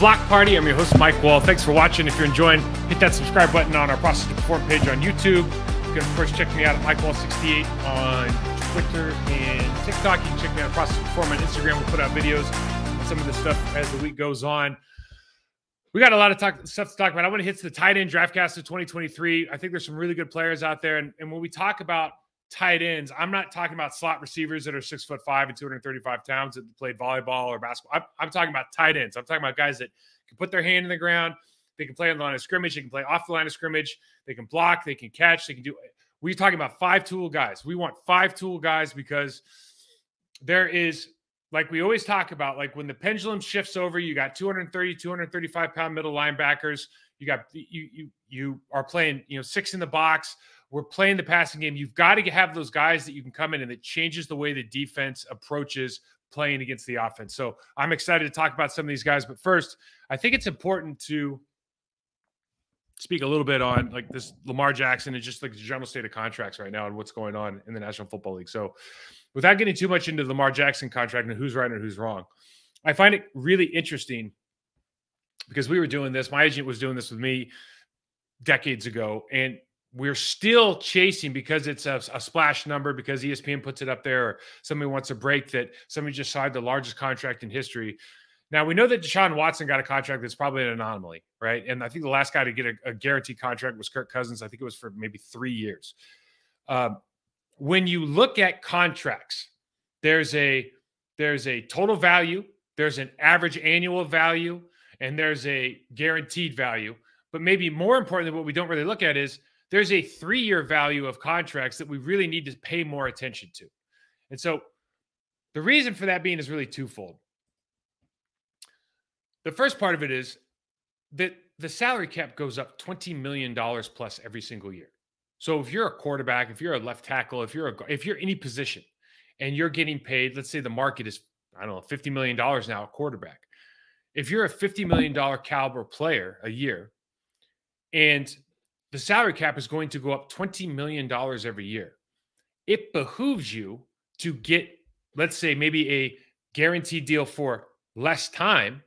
Block Party. I'm your host, Mike Wahle. Thanks for watching. If you're enjoying, hit that subscribe button on our Process to Perform page on YouTube. You can, of course, check me out at MikeWahle68 on Twitter and TikTok. You can check me out at Process to Perform on Instagram. We'll put out videos on some of this stuff as the week goes on. We got a lot of stuff to talk about. I want to hit the tight end draftcast of 2023. I think there's some really good players out there. And when we talk about tight ends, I'm not talking about slot receivers that are 6'5" and 235 pounds that played volleyball or basketball. I'm talking about tight ends. I'm talking about guys that can put their hand in the ground. They can play on the line of scrimmage. They can play off the line of scrimmage. They can block. They can catch. They can do. We're talking about 5-tool guys. We want 5-tool guys because there is, like we always talk about, like when the pendulum shifts over, you got 230, 235 pound middle linebackers. You got you are playing, 6 in the box. We're playing the passing game. You've got to have those guys that you can come in and it changes the way the defense approaches playing against the offense. So I'm excited to talk about some of these guys. But first, I think it's important to speak a little bit on like this Lamar Jackson and just like the general state of contracts right now and what's going on in the National Football League. So without getting too much into the Lamar Jackson contract and who's right and who's wrong, I find it really interesting because we were doing this. My agent was doing this with me decades ago, and we're still chasing because it's a splash number, because ESPN puts it up there, or somebody wants to break that somebody just signed the largest contract in history. Now, we know that Deshaun Watson got a contract that's probably an anomaly, right? And I think the last guy to get a guaranteed contract was Kirk Cousins. I think it was for maybe 3 years. When you look at contracts, there's a total value, there's an average annual value, and there's a guaranteed value. But maybe more importantly, what we don't really look at is there's a 3-year value of contracts that we really need to pay more attention to. And so the reason for that being is really twofold. The first part of it is that the salary cap goes up $20 million plus every single year. So if you're a quarterback, if you're a left tackle, if you're any position and you're getting paid, let's say the market is, $50 million now a quarterback. If you're a $50 million caliber player a year and the salary cap is going to go up $20 million every year, it behooves you to get, let's say, maybe a guaranteed deal for less time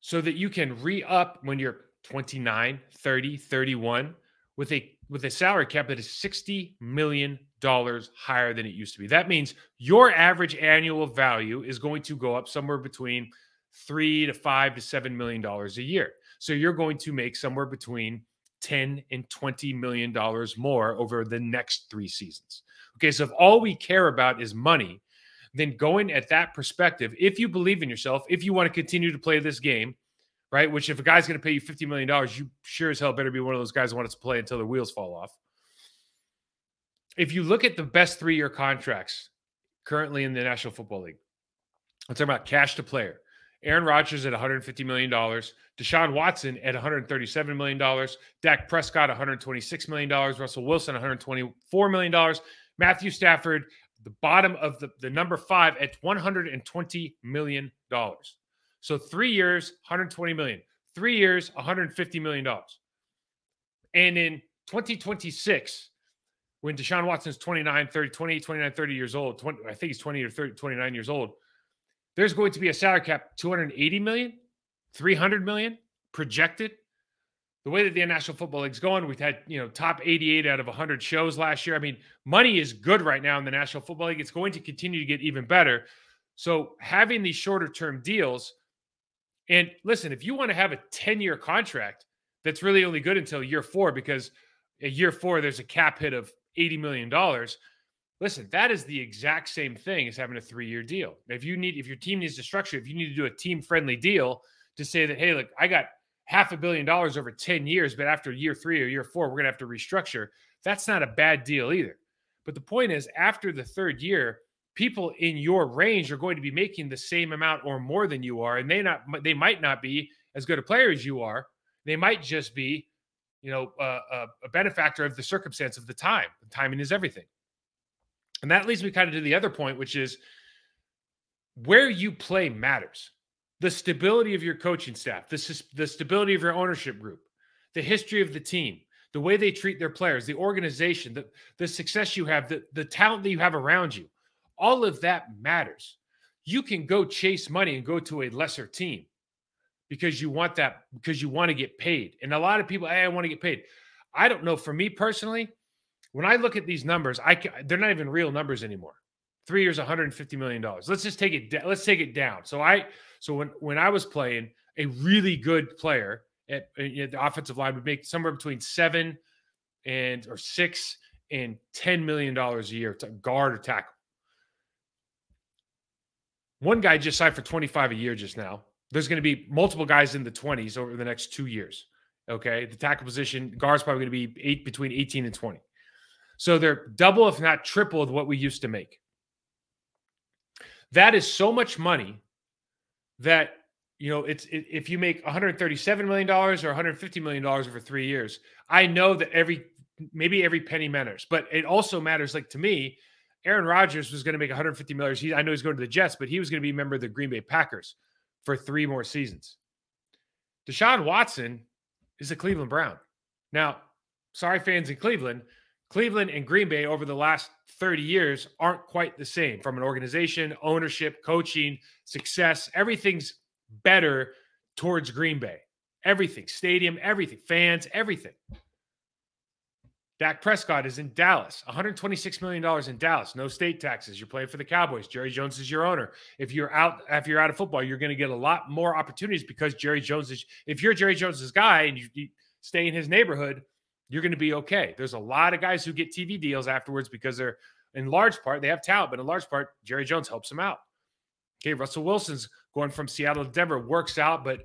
so that you can re-up when you're 29, 30, 31 with a salary cap that is $60 million higher than it used to be. That means your average annual value is going to go up somewhere between $3 to $5 to $7 million a year. So you're going to make somewhere between $10 and $20 million more over the next 3 seasons. Okay, so if all we care about is money, then going at that perspective, if you believe in yourself, if you want to continue to play this game, right, which if a guy's going to pay you $50 million, you sure as hell better be one of those guys who wants to play until the wheels fall off. If you look at the best 3-year contracts currently in the National Football League, I'm talking about cash to player. Aaron Rodgers at $150 million, Deshaun Watson at $137 million, Dak Prescott $126 million, Russell Wilson $124 million, Matthew Stafford, the bottom of the number 5 at $120 million. So 3 years, $120 million. 3 years, $150 million. And in 2026, when Deshaun Watson's 29 years old, I think he's 20 or 30, 29 years old, there's going to be a salary cap, $280 million, $300 million projected. The way that the National Football League's going, we've had, top 88 out of 100 shows last year. I mean, money is good right now in the National Football League. It's going to continue to get even better. So having these shorter term deals, and listen, if you want to have a 10-year contract, that's really only good until year 4, because at year 4, there's a cap hit of $80 million. Listen, that is the exact same thing as having a 3-year deal. If your team needs to structure, if you need to do a team-friendly deal to say that, hey, look, I got $500 million over 10 years, but after year 3 or year 4, we're going to have to restructure. That's not a bad deal either. But the point is, after the 3rd year, people in your range are going to be making the same amount or more than you are, and they might not be as good a player as you are. They might just be, a benefactor of the circumstance of the time. The timing is everything. And that leads me kind of to the other point, which is where you play matters. The stability of your coaching staff, the stability of your ownership group, the history of the team, the way they treat their players, the organization, the success you have, the talent that you have around you. All of that matters. You can go chase money and go to a lesser team. because you want that, because you want to get paid. And a lot of people, hey, I want to get paid. I don't know. For me personally, when I look at these numbers, they're not even real numbers anymore. 3 years, $150 million. Let's just take it. Let's take it down. So when I was playing, a really good player at the offensive line would make somewhere between $6 and $10 million a year to guard or tackle. One guy just signed for 25 a year just now. There's going to be multiple guys in the 20s over the next 2 years. Okay, the tackle position, guard's probably going to be between 18 and 20. So they're double, if not triple, of what we used to make. That is so much money that, if you make $137 million or $150 million over 3 years, I know that maybe every penny matters, but it also matters. Like, to me, Aaron Rodgers was going to make $150 million. I know he's going to the Jets, but he was going to be a member of the Green Bay Packers for 3 more seasons. Deshaun Watson is a Cleveland Brown. Now, sorry, fans in Cleveland and Green Bay over the last 30 years aren't quite the same from an organization, ownership, coaching, success. Everything's better towards Green Bay. Everything, stadium, everything, fans, everything. Dak Prescott is in Dallas, $126 million in Dallas, no state taxes. You're playing for the Cowboys. Jerry Jones is your owner. If you're out of football, you're going to get a lot more opportunities because Jerry Jones is. If you're Jerry Jones's guy and you stay in his neighborhood, you're going to be okay. There's a lot of guys who get TV deals afterwards because they're, in large part, they have talent, but in large part, Jerry Jones helps them out. Okay, Russell Wilson's going from Seattle to Denver, works out, but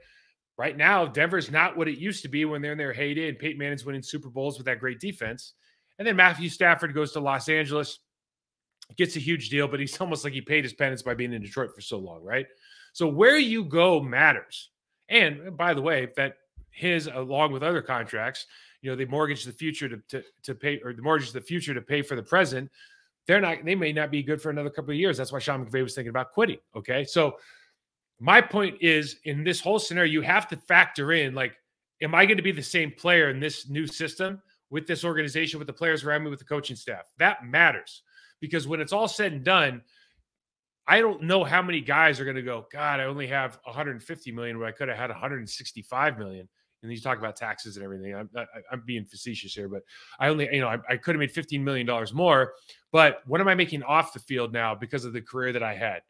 right now, Denver's not what it used to be when they're in their heyday, and Peyton Manning's winning Super Bowls with that great defense. And then Matthew Stafford goes to Los Angeles, gets a huge deal, but he's almost like he paid his penance by being in Detroit for so long, right? So where you go matters. And by the way, that his, along with other contracts, they mortgage the future to pay, or the mortgage the future to pay for the present. They may not be good for another couple of years. That's why Sean McVay was thinking about quitting. Okay. So my point is, in this whole scenario, you have to factor in, like, am I going to be the same player in this new system with this organization, with the players around me, with the coaching staff? That matters, because when it's all said and done, I don't know how many guys are going to go, God, I only have 150 million where I could have had 165 million. And you talk about taxes and everything. I'm being facetious here, but I could have made $15 million more. But what am I making off the field now because of the career that I had?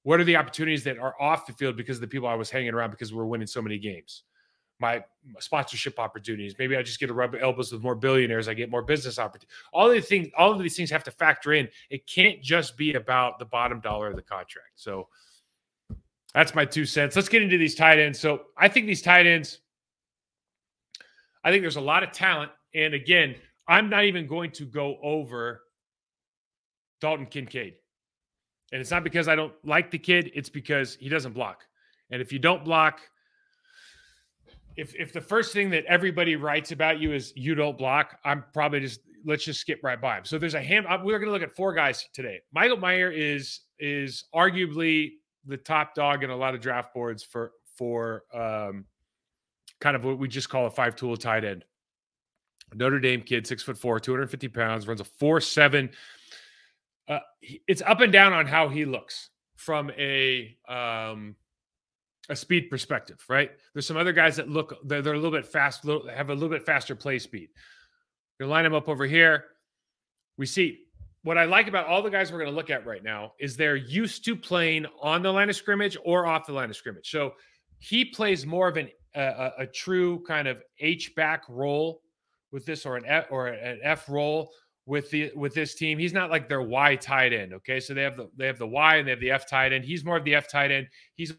What are the opportunities that are off the field because of the people I was hanging around because we're winning so many games? My sponsorship opportunities. Maybe I just get to rub elbows with more billionaires. I get more business opportunities. All of these things have to factor in. It can't just be about the bottom dollar of the contract. So that's my 2 cents. Let's get into these tight ends. So I think these tight ends, I think there's a lot of talent. And again, I'm not even going to go over Dalton Kincaid. And it's not because I don't like the kid. It's because he doesn't block. And if you don't block, if the first thing that everybody writes about you is you don't block, I'm probably let's just skip right by him. So there's we're going to look at 4 guys today. Michael Mayer is arguably the top dog in a lot of draft boards for kind of what we just call a 5-tool tight end. Notre Dame kid, 6'4", 250 pounds, runs a 4.7. It's up and down on how he looks from a speed perspective, right? There's some other guys that look, they're a little bit fast, have a little bit faster play speed. You line them up over here. We see what I like about all the guys we're going to look at right now is they're used to playing on the line of scrimmage or off the line of scrimmage. So he plays more of a true kind of H-back role with this, or an F role with this team. He's not like their Y tight end. Okay. So they have the Y and they have the F tight end. He's more of the F tight end. He's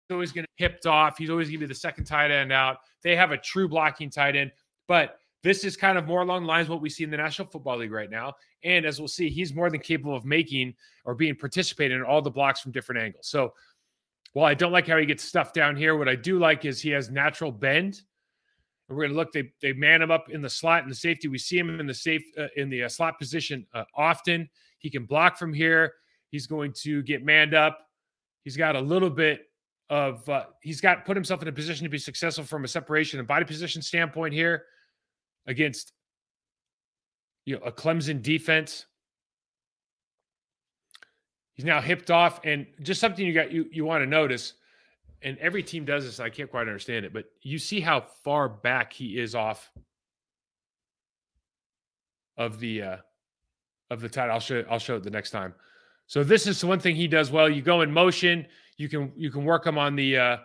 always going to hipped off. He's always going to be the second tight end out. They have a true blocking tight end, but this is kind of more along the lines of what we see in the National Football League right now. And as we'll see, he's more than capable of making or being participating in all the blocks from different angles. So while I don't like how he gets stuffed down here, what I do like is he has natural bend. And we're going to look, they man him up in the slot and the safety. We see him in the slot position often. He can block from here. He's going to get manned up. He's got a little bit of, he's got put himself in a position to be successful from a separation and body position standpoint here against, a Clemson defense. He's now hipped off, and just something you want to notice. and every team does this. I can't quite understand it, but you see how far back he is off of the tight. I'll show it the next time. So this is one thing he does well. You go in motion. You can work him on the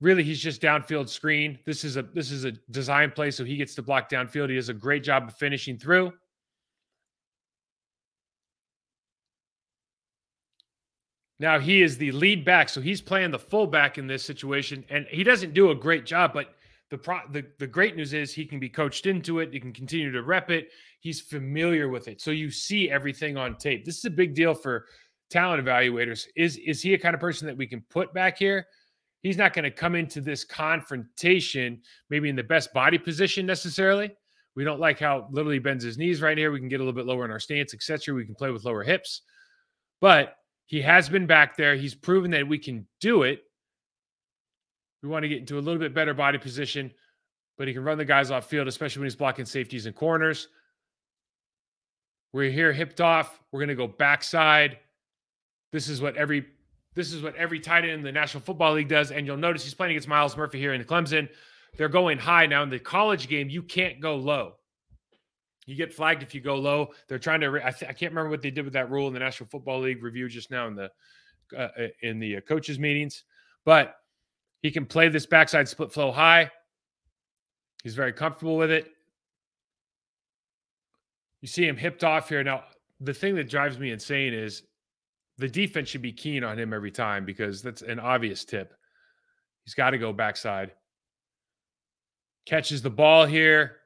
really he's just downfield screen. This is a design play, so he gets to block downfield. He does a great job of finishing through. Now he is the lead back, so he's playing the fullback in this situation, and he doesn't do a great job. But the great news is he can be coached into it. He can continue to rep it. He's familiar with it, so you see everything on tape. This is a big deal for talent evaluators. Is he a kind of person that we can put back here? He's not going to come into this confrontation maybe in the best body position necessarily. We don't like how little he bends his knees right here. We can get a little bit lower in our stance, etc. We can play with lower hips, but he has been back there. He's proven that we can do it. We want to get into a little bit better body position, but he can run the guys off field, especially when he's blocking safeties and corners. We're here hipped off. We're going to go backside. This is what every tight end in the National Football League does. And you'll notice he's playing against Myles Murphy here in the Clemson. They're going high. Now in the college game, you can't go low. You get flagged if you go low. They're trying to. I can't remember what they did with that rule in the National Football League review just now in the coaches meetings, but he can play this backside split flow high. He's very comfortable with it. You see him hipped off here. Now, the thing that drives me insane is the defense should be keen on him every time because that's an obvious tip. He's got to go backside. Catches the ball here.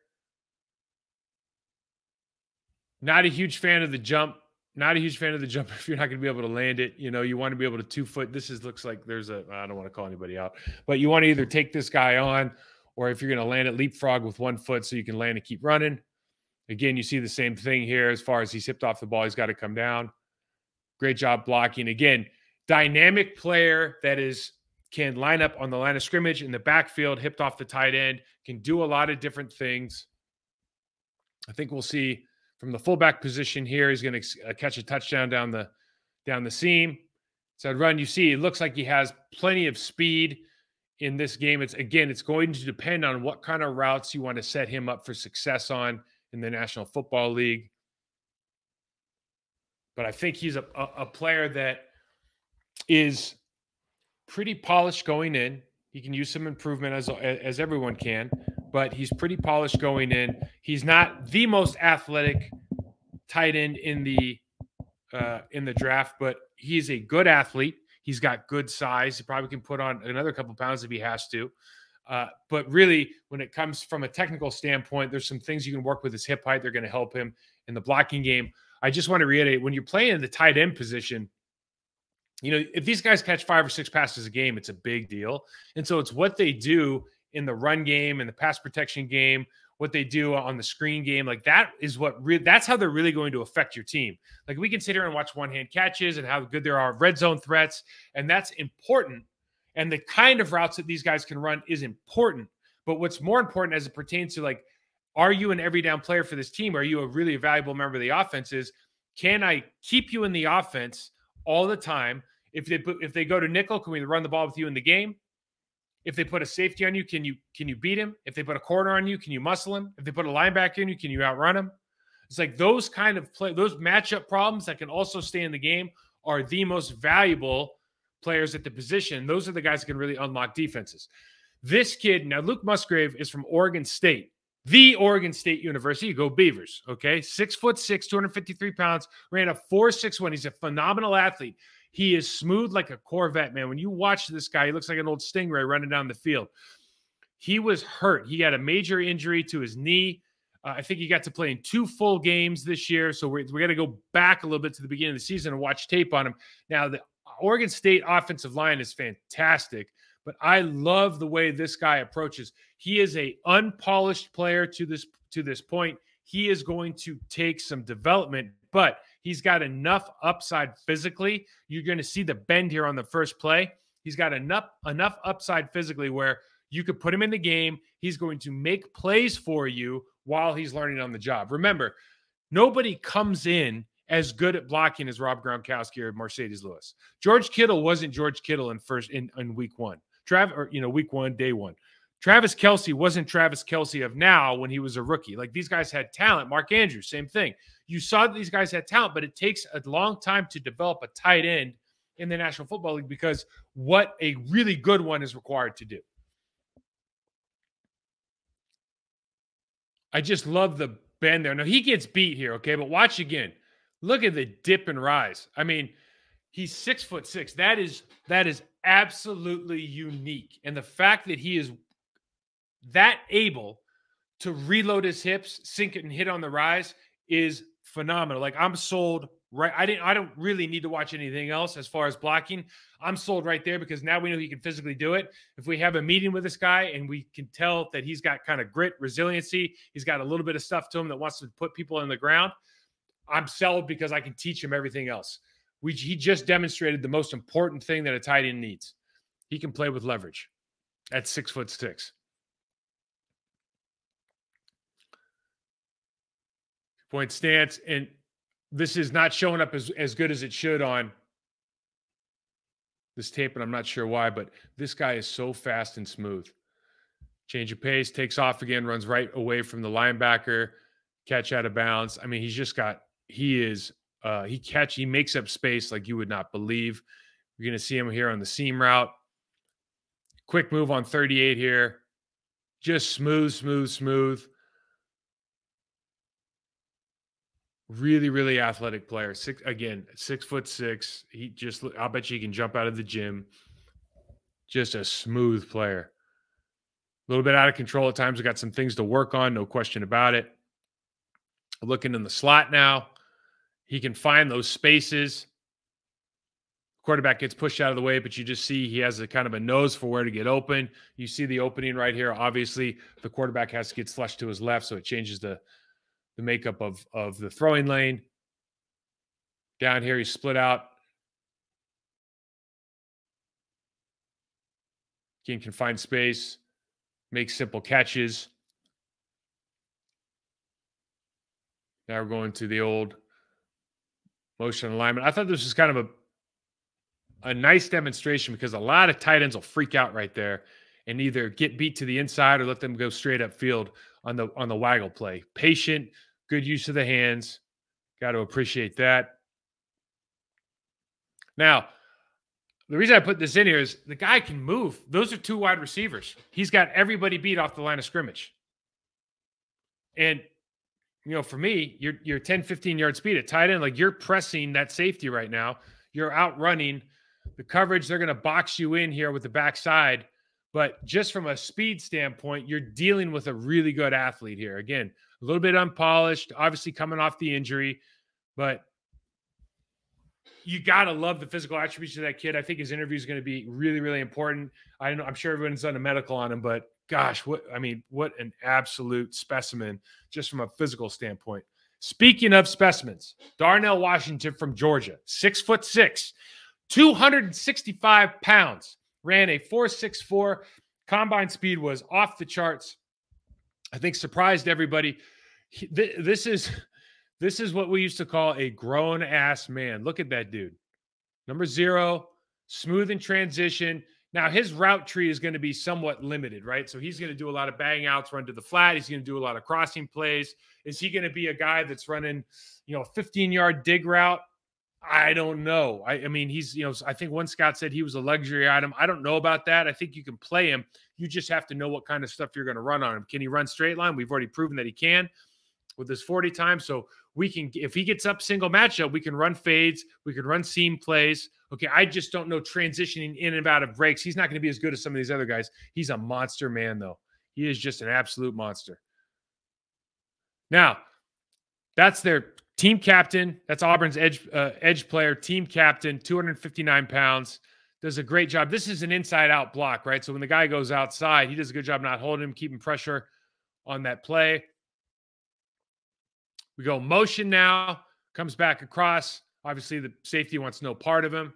Not a huge fan of the jump. Not a huge fan of the jump if you're not going to be able to land it. You know, you want to be able to 2-foot. Looks like there's I don't want to call anybody out, but you want to either take this guy on or if you're going to land it, leapfrog with 1 foot so you can land and keep running. Again, you see the same thing here as far as he's hipped off the ball. He's got to come down. Great job blocking. Again, dynamic player that can line up on the line of scrimmage in the backfield, hipped off the tight end, can do a lot of different things. I think we'll see from the fullback position here, he's going to catch a touchdown down the seam. So run, you see, it looks like he has plenty of speed in this game. It's going to depend on what kind of routes you want to set him up for success on in the National Football League. But I think he's a player that is pretty polished going in. He can use some improvement as everyone can, but he's pretty polished going in. He's not the most athletic tight end in the draft, but he's a good athlete. He's got good size. He probably can put on another couple pounds if he has to. But really, when it comes from a technical standpoint, there's some things you can work with his hip height. They're going to help him in the blocking game. I just want to reiterate, when you're playing in the tight end position, you know, if these guys catch 5 or 6 passes a game, it's a big deal. And so it's what they do in the run game and the pass protection game, what they do on the screen game. Like that is that's how they're really going to affect your team. Like we can sit here and watch one-hand catches and how good there are red zone threats. And that's important. And the kind of routes that these guys can run is important. But what's more important as it pertains to like, are you an every down player for this team? Are you a really valuable member of the offense? Can I keep you in the offense all the time? If they go to nickel, can we run the ball with you in the game? If they put a safety on you, can you beat him? If they put a corner on you, can you muscle him? If they put a linebacker in you, can you outrun him? It's like those kind of those matchup problems that can also stay in the game are the most valuable players at the position. Those are the guys that can really unlock defenses. This kid, now Luke Musgrave is from Oregon State, the Oregon State University. Go Beavers, okay? 6'6", 253 pounds, ran a 4.61. He's a phenomenal athlete. He is smooth like a Corvette, man. When you watch this guy, he looks like an old Stingray running down the field. He was hurt. He had a major injury to his knee. I think he got to play in 2 full games this year. So we got to go back a little bit to the beginning of the season and watch tape on him. Now, the Oregon State offensive line is fantastic, but I love the way this guy approaches. He is a unpolished player to this point. He is going to take some development, but he's got enough upside physically. You're going to see the bend here on the first play. He's got enough upside physically where you could put him in the game. He's going to make plays for you while he's learning on the job. Remember, nobody comes in as good at blocking as Rob Gronkowski or Mercedes Lewis. George Kittle wasn't George Kittle in week 1. week 1, day 1. Travis Kelce wasn't Travis Kelce of now when he was a rookie. Like, these guys had talent. Mark Andrews, same thing. You saw that these guys had talent, but it takes a long time to develop a tight end in the National Football League because what a really good one is required to do. I just love the bend there. Now, he gets beat here, okay? But watch again. Look at the dip and rise. I mean, he's 6'6". That is absolutely unique. And the fact that he is that able to reload his hips, sink it, and hit on the rise is phenomenal. Like, I'm sold right. I don't really need to watch anything else as far as blocking. I'm sold right there because now we know he can physically do it. If we have a meeting with this guy and we can tell that he's got kind of grit, resiliency, he's got a little bit of stuff to him that wants to put people on the ground, I'm sold because I can teach him everything else. He just demonstrated the most important thing that a tight end needs. He can play with leverage at 6'6". Point stance, and this is not showing up as good as it should on this tape, and I'm not sure why, but this guy is so fast and smooth. Change of pace, takes off again, runs right away from the linebacker, catch out of bounds. I mean, he makes up space like you would not believe. You're going to see him here on the seam route. Quick move on 38 here. Just smooth. Really, really athletic player. 6'6". I'll bet you he can jump out of the gym. Just a smooth player. A little bit out of control at times. We got some things to work on, no question about it. Looking in the slot now. He can find those spaces. Quarterback gets pushed out of the way, but you just see he has a kind of a nose for where to get open. You see the opening right here. Obviously, the quarterback has to get flushed to his left, so it changes the makeup of the throwing lane. Down here, he's split out. Can find space, make simple catches. Now we're going to the old motion alignment. I thought this was kind of a nice demonstration because a lot of tight ends will freak out right there and either get beat to the inside or let them go straight up field on the waggle play. Patient, good use of the hands. Got to appreciate that. Now, the reason I put this in here is the guy can move. Those are 2 wide receivers. He's got everybody beat off the line of scrimmage. And, for me, you're 10, 15-yard speed at tight end. Like, you're pressing that safety right now. You're outrunning the coverage. They're going to box you in here with the backside. But just from a speed standpoint, you're dealing with a really good athlete here. Again, a little bit unpolished, obviously coming off the injury, but you got to love the physical attributes of that kid. I think his interview is going to be really, really important. I'm sure everyone's done a medical on him, but gosh, what an absolute specimen just from a physical standpoint. Speaking of specimens, Darnell Washington from Georgia, 6'6", 265 pounds, ran a 4.64. Combine speed was off the charts. I think surprised everybody. This is what we used to call a grown-ass man. Look at that dude. Number 0, smooth in transition. Now, his route tree is going to be somewhat limited, right? So he's going to do a lot of bang outs, run to the flat. He's going to do a lot of crossing plays. Is he going to be a guy that's running, a 15-yard dig route? I don't know. I mean, he's, I think one scout said he was a luxury item. I don't know about that. I think you can play him. You just have to know what kind of stuff you're going to run on him. Can he run straight line? We've already proven that he can with his 40 time. So we can, if he gets up single matchup, we can run fades. We can run seam plays. Okay. I just don't know transitioning in and out of breaks. He's not going to be as good as some of these other guys. He's a monster man though. He is just an absolute monster. Now that's their team captain. That's Auburn's edge player, team captain, 259 pounds. Does a great job. This is an inside-out block, right? So when the guy goes outside, he does a good job not holding him, keeping pressure on that play. We go motion now. Comes back across. Obviously, the safety wants no part of him.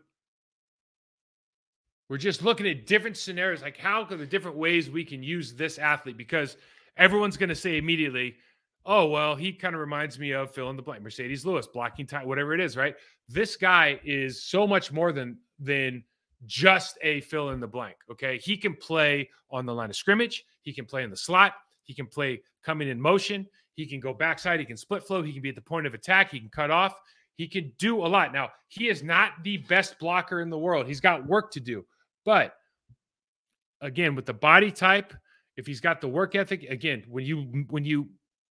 We're just looking at different scenarios, like how are the different ways we can use this athlete? Because everyone's going to say immediately, oh, well, he kind of reminds me of fill in the blank, Mercedes Lewis, blocking tight, whatever it is, right? This guy is so much more than just a fill in the blank. Okay. He can play on the line of scrimmage. He can play in the slot. He can play coming in motion. He can go backside. He can split flow. He can be at the point of attack. He can cut off. He can do a lot. Now, he is not the best blocker in the world. He's got work to do. But again, with the body type, if he's got the work ethic, again, when you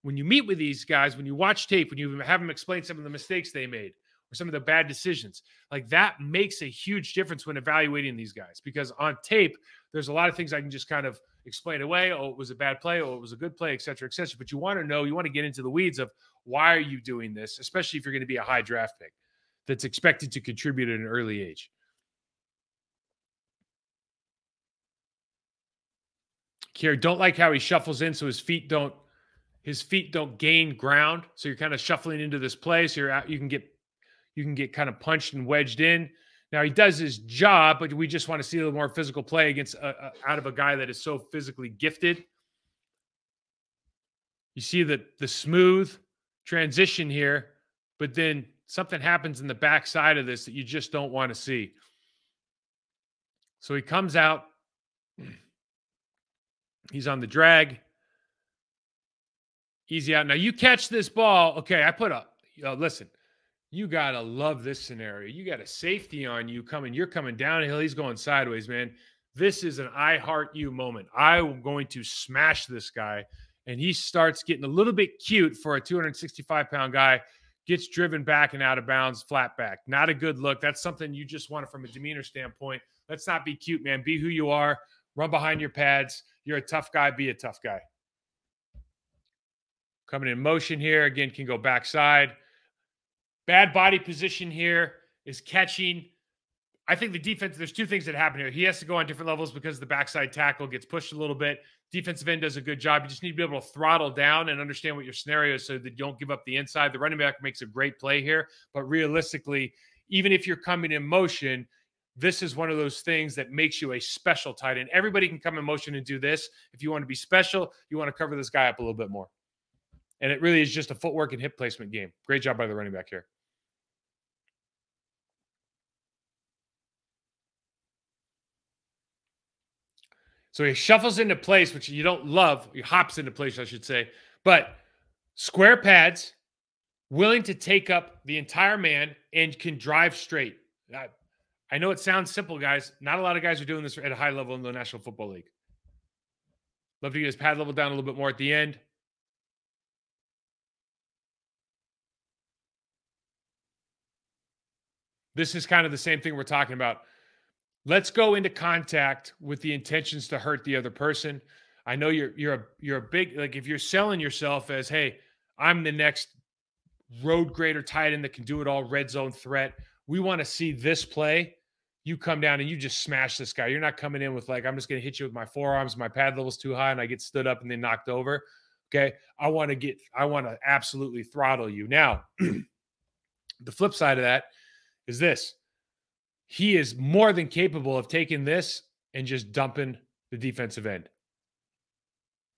meet with these guys, when you watch tape, when you have them explain some of the mistakes they made or some of the bad decisions, like that makes a huge difference when evaluating these guys. Because on tape, there's a lot of things I can just kind of explain away. Oh, it was a bad play. Oh, it was a good play, et cetera, et cetera. But you want to know, you want to get into the weeds of why are you doing this, especially if you're going to be a high draft pick that's expected to contribute at an early age. Here, don't like how he shuffles in so his feet don't gain ground. So you're kind of shuffling into this play. So you're out, you can get kind of punched and wedged in. Now he does his job, but we just want to see a little more physical play against out of a guy that is so physically gifted. You see the smooth transition here, but then something happens in the backside of this that you just don't want to see. So he comes out. He's on the drag. Easy out. Now you catch this ball. Okay, I put up. Listen, you got to love this scenario. You got a safety on you coming. You're coming downhill. He's going sideways, man. This is an I heart you moment. I'm going to smash this guy. And he starts getting a little bit cute for a 265-pound guy. Gets driven back and out of bounds, flat back. Not a good look. That's something you just want from a demeanor standpoint. Let's not be cute, man. Be who you are. Run behind your pads. You're a tough guy. Be a tough guy. Coming in motion here. Again, can go backside. Bad body position here is catching. I think the defense, there's two things that happen here. He has to go on different levels because the backside tackle gets pushed a little bit. Defensive end does a good job. You just need to be able to throttle down and understand what your scenario is so that you don't give up the inside. The running back makes a great play here. But realistically, even if you're coming in motion, this is one of those things that makes you a special tight end. Everybody can come in motion and do this. If you want to be special, you want to cover this guy up a little bit more. And it really is just a footwork and hip placement game. Great job by the running back here. So he shuffles into place, which you don't love. He hops into place, I should say. But square pads, willing to take up the entire man, and can drive straight. I know it sounds simple, guys. Not a lot of guys are doing this at a high level in the National Football League. Love to get his pad level down a little bit more at the end. This is kind of the same thing we're talking about. Let's go into contact with the intentions to hurt the other person. I know you're a big, like, if you're selling yourself as, hey, I'm the next road grader tight end that can do it all, red zone threat. We want to see this play. You come down and you just smash this guy. You're not coming in with, like, I'm just going to hit you with my forearms. My pad level's too high and I get stood up and then knocked over. Okay. I want to absolutely throttle you. Now, the flip side of that is this. He is more than capable of taking this and just dumping the defensive end.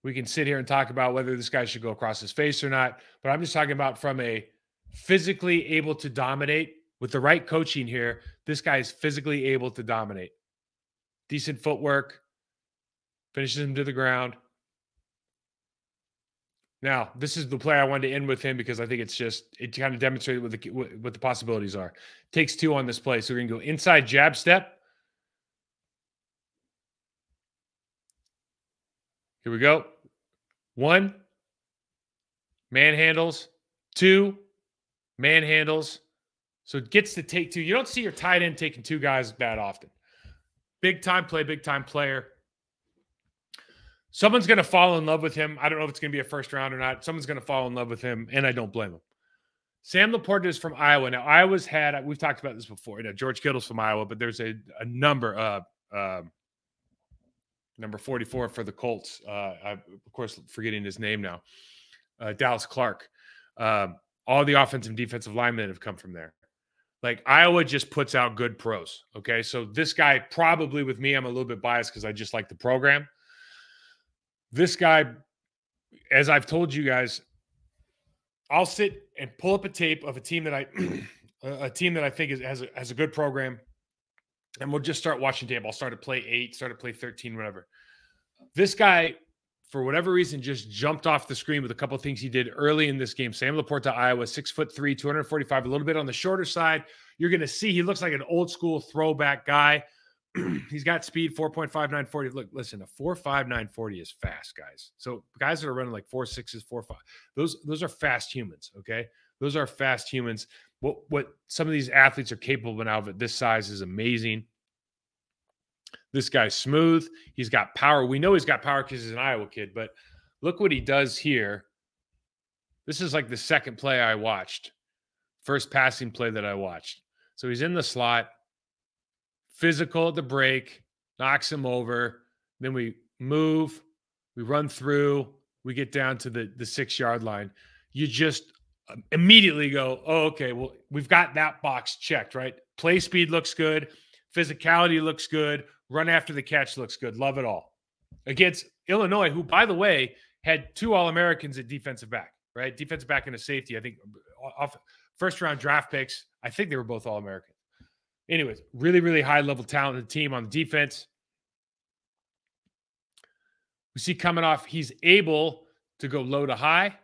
We can sit here and talk about whether this guy should go across his face or not, but I'm just talking about from a physically able to dominate. With the right coaching here, this guy is physically able to dominate. Decent footwork, finishes him to the ground. Now, this is the play I wanted to end with him because I think it kind of demonstrated what the possibilities are. Takes two on this play. So we're going to go inside jab step. Here we go. 1, manhandles. 2, manhandles. So it gets to take 2. You don't see your tight end taking 2 guys that often. Big time play, big time player. Someone's going to fall in love with him. I don't know if it's going to be a first round or not. Someone's going to fall in love with him, and I don't blame him. Sam Laporta is from Iowa. Now, we've talked about this before. You know, George Kittle's from Iowa, but there's a number, number 44 for the Colts. I'm, of course, forgetting his name now. Dallas Clark. All the offensive and defensive linemen have come from there. Like, Iowa just puts out good pros. Okay, so this guy probably, with me, I'm a little bit biased because I just like the program. This guy, as I've told you guys, I'll sit and pull up a tape of a team that I think has a good program. and we'll just start watching tape. I'll start at play 8, start at play 13, whatever. This guy, for whatever reason, just jumped off the screen with a couple of things he did early in this game. Sam Laporta, Iowa, 6'3", 245, a little bit on the shorter side. You're going to see he looks like an old school throwback guy. He's got speed, 4.59 40. Look, listen, a 4.59 40 is fast, guys. So guys that are running like 4.6s, 4.5, those are fast humans. Okay, those are fast humans. What some of these athletes are capable of now at this size is amazing. This guy's smooth. He's got power. We know he's got power because he's an Iowa kid, but look what he does here. This is like the second play I watched, first passing play that I watched. So he's in the slot, physical at the break, knocks him over. Then we move, we run through, we get down to the 6-yard line. You just immediately go, oh, okay, well, we've got that box checked, right? Play speed looks good. Physicality looks good. Run after the catch looks good. Love it all. Against Illinois, who, by the way, had 2 All-Americans at defensive back, right? Defensive back and a safety. I think off first-round draft picks. I think they were both All-Americans. Anyways, really, really high-level talented team on defense. We see coming off, he's able to go low to high.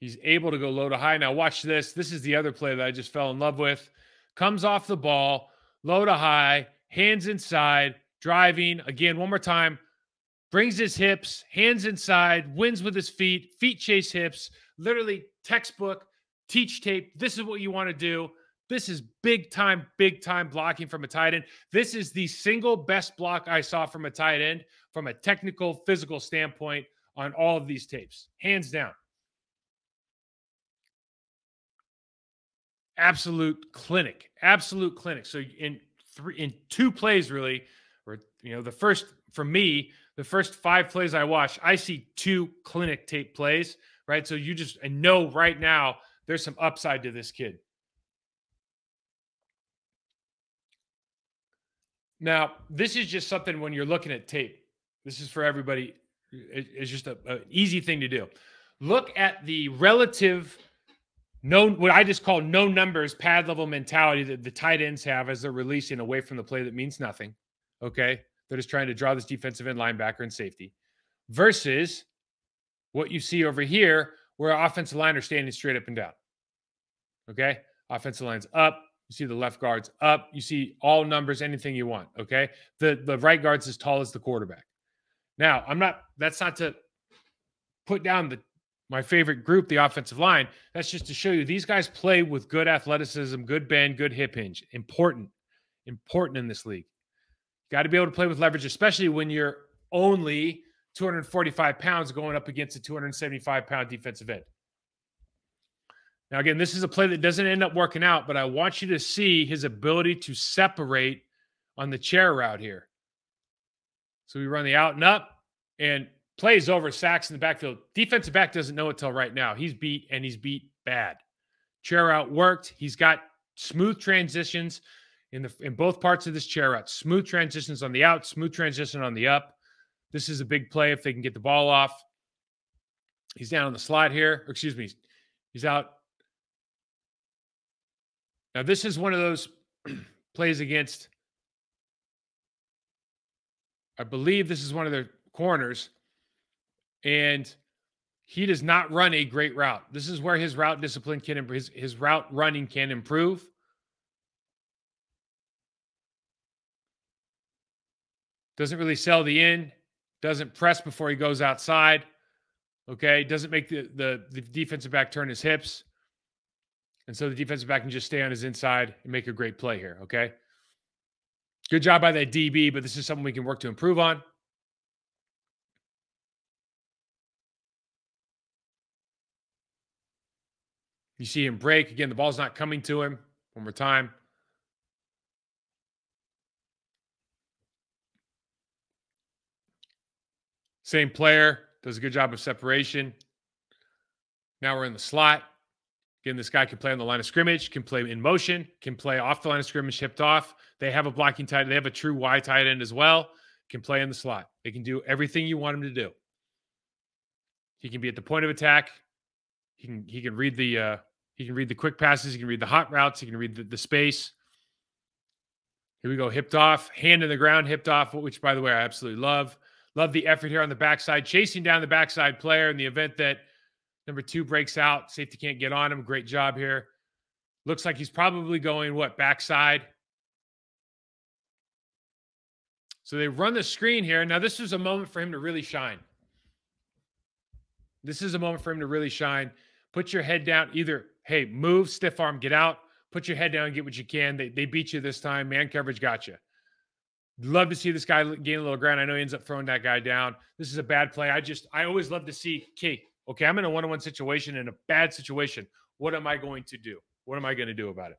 He's able to go low to high. Now watch this. This is the other play that I just fell in love with. Comes off the ball, low to high, hands inside, driving. Again, one more time. Brings his hips, hands inside, wins with his feet chase hips. Literally textbook, teach tape. This is what you want to do. This is big time blocking from a tight end. This is the single best block I saw from a tight end from a technical, physical standpoint on all of these tapes. Hands down. Absolute clinic. So in 2 plays, really, or the first, for me, the first 5 plays I watched, I see 2 clinic tape plays, right? So you just know right now there's some upside to this kid. Now, this is just something when you're looking at tape. This is for everybody. It's just an easy thing to do. Look at the relative what I just call no numbers pad level mentality that the tight ends have as they're releasing away from the play that means nothing. Okay. They're just trying to draw this defensive end, linebacker, and safety versus what you see over here where offensive line are standing straight up and down. Okay. Offensive line's up. You see the left guard's up. You see all numbers, anything you want. Okay. The right guard's as tall as the quarterback. Now, that's not to put down my favorite group, the offensive line. That's just to show you these guys play with good athleticism, good bend, good hip hinge. Important in this league. Got to be able to play with leverage, especially when you're only 245 pounds going up against a 275-pound defensive end. Now, again, this is a play that doesn't end up working out, but I want you to see his ability to separate on the chair route here. So we run the out and up, and plays over, sacks in the backfield. Defensive back doesn't know it till right now. He's beat, and he's beat bad. Chair route worked. He's got smooth transitions in both parts of this chair route. Smooth transitions on the out, smooth transition on the up. This is a big play if they can get the ball off. He's down on the slot here. Or excuse me. He's out. Now, this is one of those plays against, I believe this is one of their corners. And he does not run a great route. This is where his route discipline can improve. His route running can improve. Doesn't really sell the in. Doesn't press before he goes outside. Okay. Doesn't make the defensive back turn his hips. And so the defensive back can just stay on his inside and make a great play here. Okay. Good job by that DB, but this is something we can work to improve on. You see him break. Again, the ball's not coming to him. One more time. Same player. Does a good job of separation. Now we're in the slot. Again, this guy can play on the line of scrimmage, can play in motion, can play off the line of scrimmage, hipped off. They have a blocking tight end. They have a true Y tight end as well. Can play in the slot. They can do everything you want him to do. He can be at the point of attack. He can read the quick passes. He can read the hot routes. He can read the space. Here we go. Hipped off, hand in the ground, hipped off, which, by the way, I absolutely love. Love the effort here on the backside, chasing down the backside player in the event that number 2 breaks out. Safety can't get on him. Great job here. Looks like he's probably going, what, backside? So they run the screen here. Now, this is a moment for him to really shine. This is a moment for him to really shine. Put your head down. Either, hey, move, stiff arm, get out. Put your head down and get what you can. They beat you this time. Man coverage got you. Love to see this guy gain a little ground. I know he ends up throwing that guy down. This is a bad play. I always love to see, okay, I'm in a one-on-one situation, in a bad situation. What am I going to do? What am I going to do about it?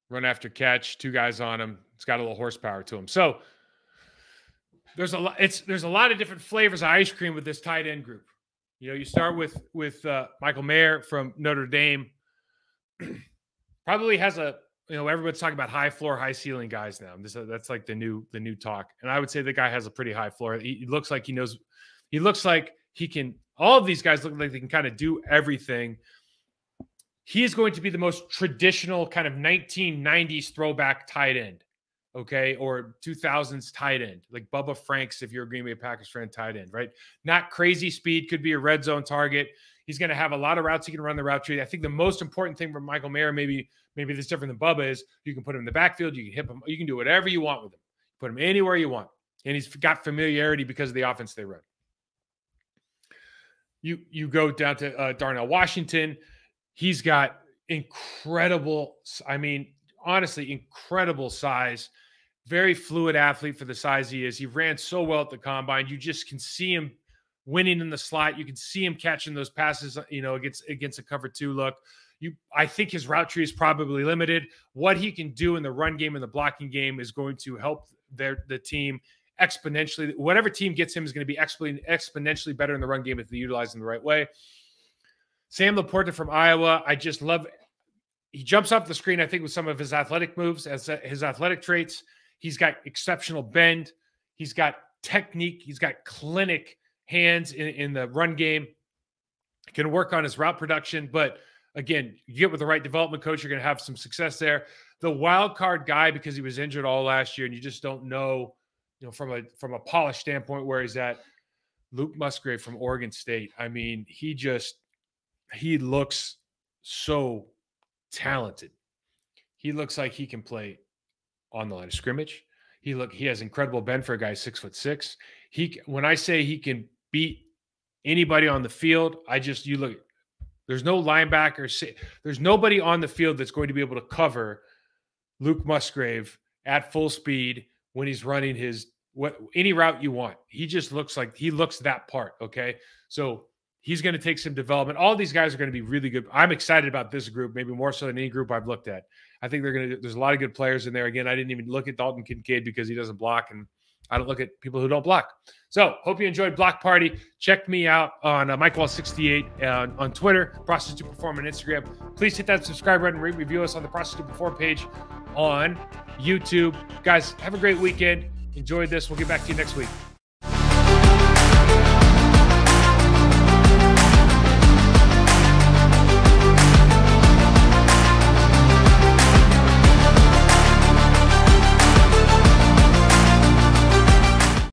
Run after catch, 2 guys on him. It's got a little horsepower to him. So there's a lot of different flavors of ice cream with this tight end group. You know, you start with Michael Mayer from Notre Dame. Probably has everyone's talking about high floor, high ceiling guys now. That's like the new talk. And I would say the guy has a pretty high floor. He looks like he knows. He looks like he can. All of these guys look like they can kind of do everything. He is going to be the most traditional kind of 1990s throwback tight end, okay, or 2000s tight end, like Bubba Franks if you're a Green Bay Packers fan, tight end, right? Not crazy speed, could be a red zone target. He's going to have a lot of routes he can run the route tree. I think the most important thing for Michael Mayer, maybe that's different than Bubba, is you can put him in the backfield, you can hit him, you can do whatever you want with him. Put him anywhere you want. And he's got familiarity because of the offense they run. You go down to Darnell Washington. He's got incredible, honestly, incredible size. Very fluid athlete for the size he is. He ran so well at the combine. You just can see him winning in the slot. You can see him catching those passes, against a cover 2 look. I think his route tree is probably limited. What he can do in the run game and the blocking game is going to help the team exponentially. Whatever team gets him is going to be exponentially better in the run game if they utilize him the right way. Sam Laporta from Iowa, I just love. He jumps off the screen, I think, with some of his athletic moves, his athletic traits. He's got exceptional bend. He's got technique. He's got clinic hands in the run game. He can work on his route production. But again, you get with the right development coach, you're going to have some success there. The wild card guy, because he was injured all last year, and you just don't know, from a polished standpoint where he's at. Luke Musgrave from Oregon State. I mean, he looks so talented. He looks like he can play on the line of scrimmage. He has incredible bend for a guy 6'6". When I say he can beat anybody on the field, you look. There's no linebacker. There's nobody on the field that's going to be able to cover Luke Musgrave at full speed when he's running any route you want. He just looks like he looks that part. Okay, so. He's going to take some development. All these guys are going to be really good. I'm excited about this group, maybe more so than any group I've looked at. I think there's a lot of good players in there. Again, I didn't even look at Dalton Kincaid because he doesn't block, and I don't look at people who don't block. So hope you enjoyed Block Party. Check me out on MikeWall68 on Twitter, Process to Perform on Instagram. Please hit that subscribe button, rate, review us on the Process to Perform page on YouTube. Guys, have a great weekend. Enjoy this. We'll get back to you next week.